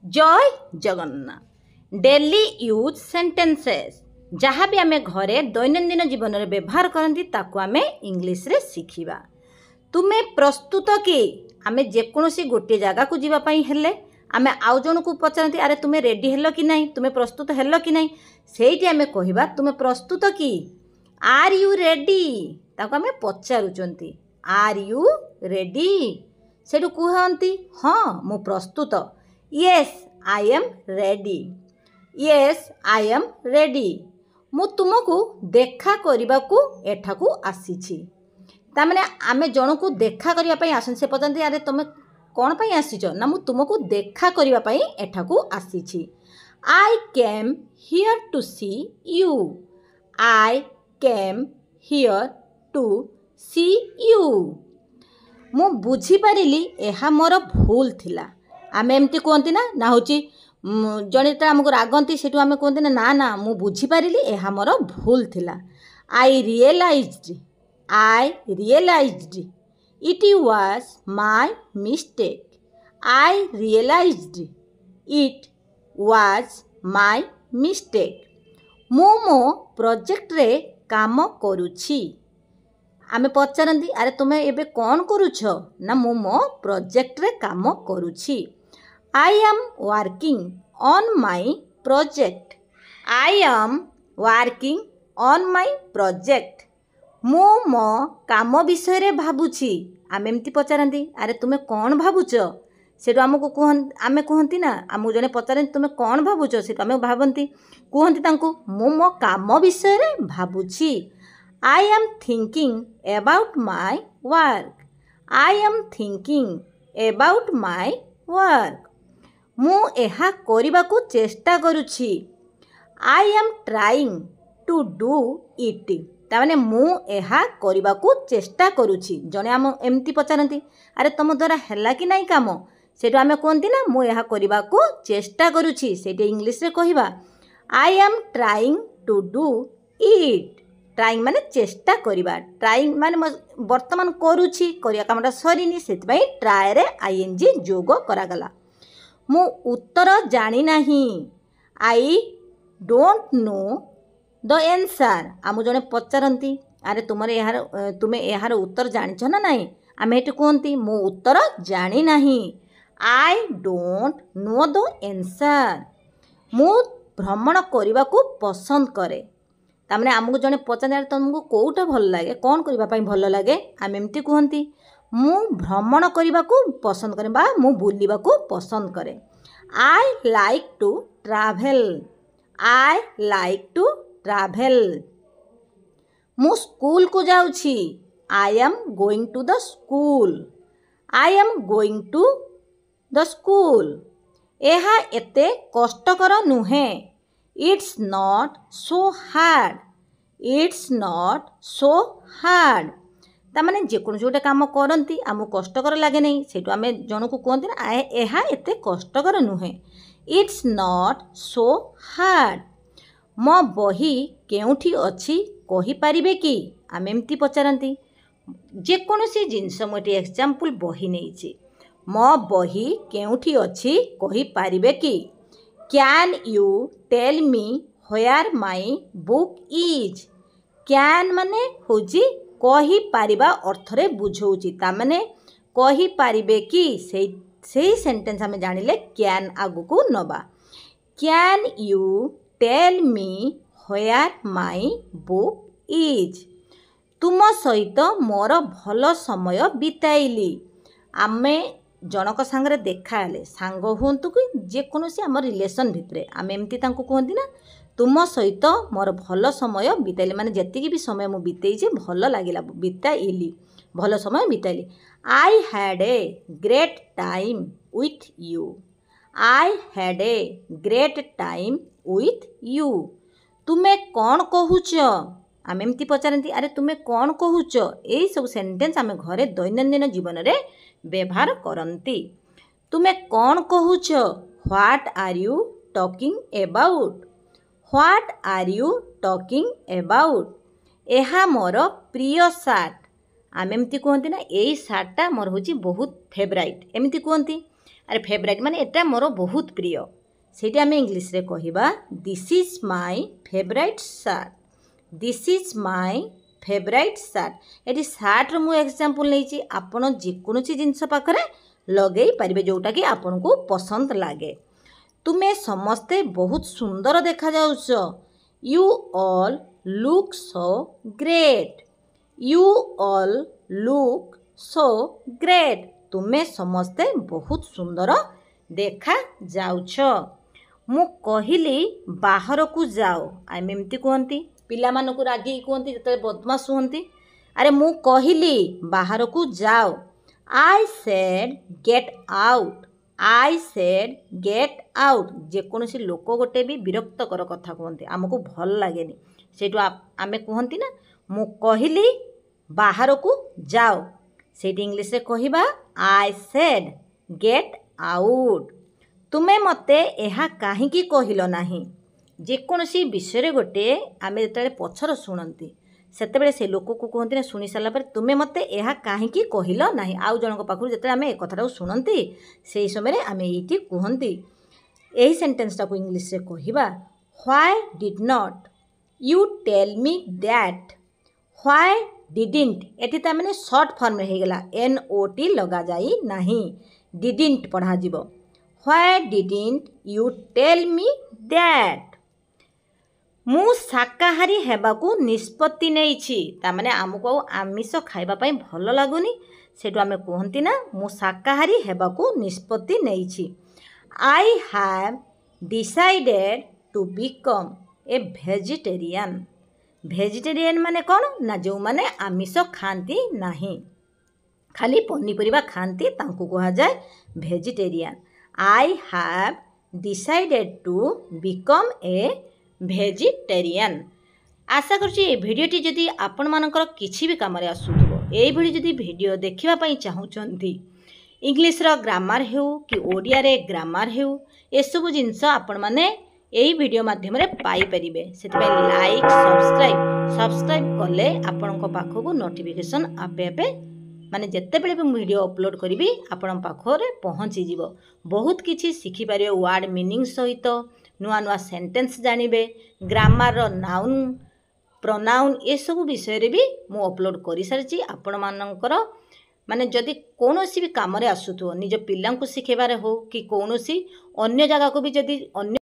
जय Jagannath. Daily use sentences जहाँ भी आमे घरे दैनंदिन जीवन में व्यवहार करती ताकू आमे इंग्लिश रे शिखिबा। तुमे प्रस्तुत कि आमे जेकोसी गोटे जगह को जीवाई हेले आमे आउ जन को पचारती अरे तुमे रेडी हेलो कि नहीं, तुमे प्रस्तुत हेलो कि नहीं, सेठी आमे कहिबा तुमे प्रस्तुत कि। आर यू रेडी ताको आमे पचारुचंती आर यू रेडी, सेठू कहती हाँ मु प्रस्तुत। Yes I am ready, yes I am ready, मु तुमको देखा करने को एठाकू आसीछि। तामाने आमे जन को देखा करने आसन से पचारती अरे तुम कौन पाई आसीच ना मु तुमको देखा करने एठाकू आसीछि। I came here to see you, I came here to see you, मु बुझी पारिली एहा मोर भूल थिला। आमे एमती कहती ना होची जड़े आमको रागंती से आम कहते ना ना मु बुझी पारिली एहा मोर भूल थिला। I realised it was my mistake, I realised it was my mistake, मु मो प्रोजेक्ट रे काम करुछि। आमे पचारती अरे तुमे एबे कौन करुछ ना मु मो प्रोजेक्ट रे काम करुछि। I am working on my project, I am working on my project, मु मो काम विषय रे भाबुछि। आमे एमती पचारती अरे तुमे कौन भाबुछ, सेटू आमको आमे कहती ना आमको जने पचारती तुमे कौन भाबुछ, सेटू आमे भाबंती कहती तांको मु मो काम विषय रे भाबुछि। I am thinking about my work, I am thinking about my work, मु एहा करिबा को चेष्टा करुछि। I am trying to do it, तामाने मु एहा करिबा को चेष्टा करुछि। जने आम एमती पचारती अरे तुम द्वारा हैला कि नहीं काम, सेटू आमे कहती ना मु एहा करिबा को चेष्टा करुछि। सेटे इंग्लिश रे कहिबा I am trying to do it. Trying माने चेष्टा करिबा, ट्राइंग माने वर्तमान करुछि करिया कामटा सरीनी सेतबाई ट्राई रे आईएनजी जोग करागला। मु उत्तर जानी नहीं, I don't know the answer. आमु जने पचारती अरे तुमे यार उत्तर जानिछ ना नहीं, आमे हेतु कहती मु उत्तर जानी नहीं, I don't know the answer, मु भ्रमण करने को पसंद करे। तामने आमको जने पचारे तुमको कोटा भल लगे कौन करने भल लगे, आम एमती कहती मु भ्रमण करने को पसंद करे बा मु बुलवा को पसंद करे। I like to travel, I like to travel, मु स्कूल को जाउछि। I am going to the school, I am going to the school, एहा एते कष्टकर नुहे। It's not so hard, it's not so hard, तामाने जेकोन गोटे काम करती आमको कष्टकर लगे नहीं, सेटू आमे जन को कहती ना एहा एते कष्टकर नुहे। इट्स नॉट सो हार्ड, मो बही केउठी अछि कहि पारिबे कि। आमे एमती पचारती जेकोसी जिनस मोटे एग्जांपल बही नहीं, मो बही केउठी अछि कहि पारिबे कि। Can you tell me where my book is, can माने होजी कहि पारिबा अर्थरे बुझौची, ता माने कहि पारिबे कि सेही सेंटेंस हमें जानिले कैन आगु को नबा। Can you tell me where my book is, तुम सहित मोर भल समय बिताइली। आमे जनक सांगरे देखा हेले सांग हुंतु कि जेकोसी आम रिलेशन भितरे आमे एमती तांको कहती ना तुम सहित मोर भल समय बिताइली, माने जतिकी भी समय मु बितेइछे भल लागिला बिताइली, भल समय बिताइली। I had a great time with you, I had a great time with you, तुमे कौन कहूच, आम एमती पचारती अरे तुमे कौन कहूच। यही सब सेंटेंस आमे घरे दैनंदिन जीवन रे व्यवहार करती। तुमे कौन कहूच, what are you talking about, what are you talking about, एहा मोर प्रिय सार्ट। आम एमती कहती ना यही सार्टा मोर हूँ बहुत फेवराइट एमती कहती। अरे फेवरेट माने एटा मोर बहुत प्रिय सेठी आम इंग्लीश रे कहिबा this is my favourite shirt this is my favourite shirt एटी सार्ट रो मु एग्जांपल लेछि आपण जे कोनोसी जिंस पाखरे लगेई परिबे जोटा कि आपण को पसंद लागे तुमे समस्ते बहुत सुंदर देखा जाउछ you all look so great you all look so great तुमे समस्ते बहुत सुंदर देखा जाउछ मु कहिली बाहर को जाओ आम एमती कहती पिला मानकु रागी कहती जते बदमाश हुंती अरे मु कहिली बाहर को जाओ I said get out I said get out जेकोसी लोक गोटे भी विरक्तकर कथा कहते आमको भल लगे सेठू आमे कहती ना मु कहिली बाहर को जाओ सेठी इंग्लिश रे कहिबा आई सेड गेट आउट तुमे मते एहा काहींकी कहिलो नाही जेकोसी विषय गोटे आम जो पछर शुणती सेतेबेले से लोक को कहते शुणी सारा पर तुमे मते एहा काहींकी कहिलो नाही आउ जनक पाखरु जेते आम ए कथाटा शुणती से समय आम ये कहती यही सेंटेंसटा को इंग्लिश रे कहिबा why did not you tell me that why didn't एठी ता माने शॉर्ट फॉर्म रे हेगला NOT लगा जाई नाही डिडंट पढ़ा जिवो why didn't you tell me that मु शाकाहारी हेबाकू निष्पत्ति नेइछि ता माने आमको आमिष खाइबा पई भल लागुनी सेटु आमे कहंती ना मु शाकाहारी हेबाकू निष्पत्ति नेइछि I have decided to become a vegetarian vegetarian माने कौन ना जो माने आमिष खाती नहीं खाली पनीपरिया खाती तांको कहा जाए vegetarian I have decided to become a vegetarian आशा करुँची भिडियोटी जदि आपण मानकर किछि भी काम आसुथबो एई भली जदि भिडियो देखिबा पई चाहुचंती इंग्लिश रो ग्रामर हेउ कि ओडिया रे ग्रामर हेउ ए सब जिंस आपण माने यही वीडियो माध्यम रे पाई परिबे सेतबे लाइक सब्सक्राइब कले आपण को पाखो नोटिफिकेशन आपे आपे माने जत्ते बेले भी वीडियो अपलोड करी आपण पाखरे पहुँची जीवो बहुत किछि शिखि पारे वर्ड मीनिंग सहित नुआ नुआ सेंटेंस जानिबे ग्रामर रो नाउन प्रोनाउन ए सब विषय रे भी मु अपलोड करि सारिछि आपण मानकर माने जदि कोनोसी भी काम रे आसुथो निज पिल्लांकु शिखेबारे हो कि कोनोसी अन्य जगह को भी जदि अन्य